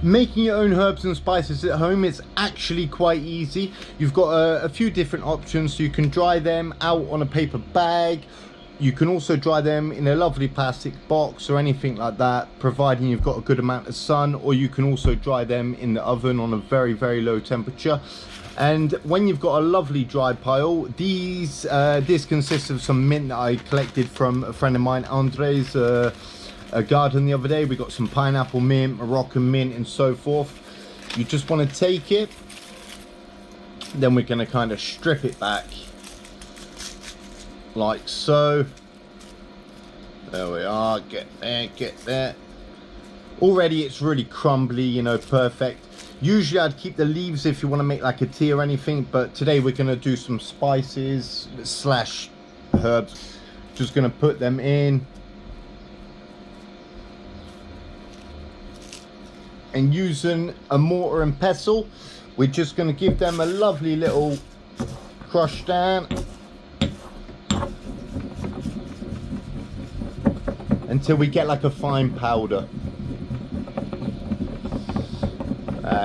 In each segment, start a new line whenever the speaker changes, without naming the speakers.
Making your own herbs and spices at home, it's actually quite easy. You've got a few different options. So you can dry them out on a paper bag. You can also dry them in a lovely plastic box or anything like that, providing you've got a good amount of sun, or you can also dry them in the oven on a very, very low temperature. And when you've got a lovely dry pile, this consists of some mint that I collected from a friend of mine, Andre's garden the other day. We got some pineapple mint, Moroccan mint, and so forth. You just want to take it, then we're going to kind of strip it back like so. There we are. Get there, get there. Already it's really crumbly, you know, perfect. Usually I'd keep the leaves if you want to make like a tea or anything, but today we're going to do some spices slash herbs. Just going to put them in. And using a mortar and pestle, we're just going to give them a lovely little crush down until we get like a fine powder.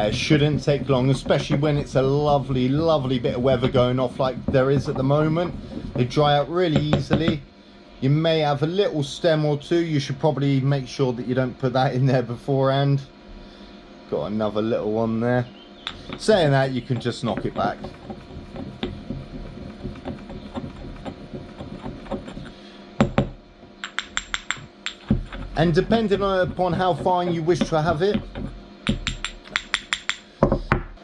It shouldn't take long, especially when it's a lovely, lovely bit of weather going off like there is at the moment. They dry out really easily. You may have a little stem or two. You should probably make sure that you don't put that in there beforehand. Got another little one there. Saying that, you can just knock it back. And depending upon how fine you wish to have it,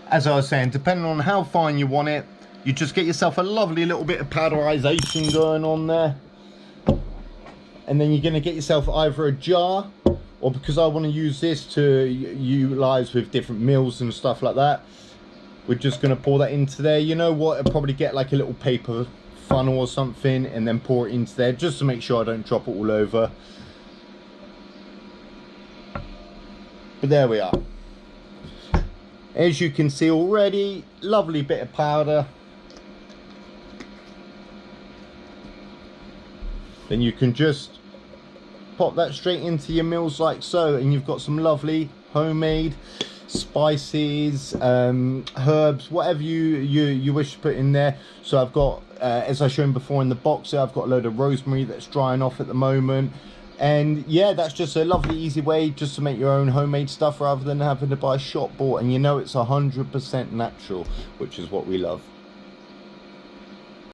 as I was saying, depending on how fine you want it, you just get yourself a lovely little bit of powderization going on there. And then you're going to get yourself either a jar, or because I want to use this to utilize with different meals and stuff like that, we're just going to pour that into there. You know what, I'll probably get like a little paper funnel or something and then pour it into there, just to make sure I don't drop it all over. But there we are. As you can see already, lovely bit of powder. Then you can just pop that straight into your meals like so, and you've got some lovely homemade spices, herbs, whatever you wish to put in there. So I've got, as I shown before in the box there, I've got a load of rosemary that's drying off at the moment. And yeah, that's just a lovely easy way just to make your own homemade stuff rather than having to buy shop bought, and you know it's 100% natural, which is what we love.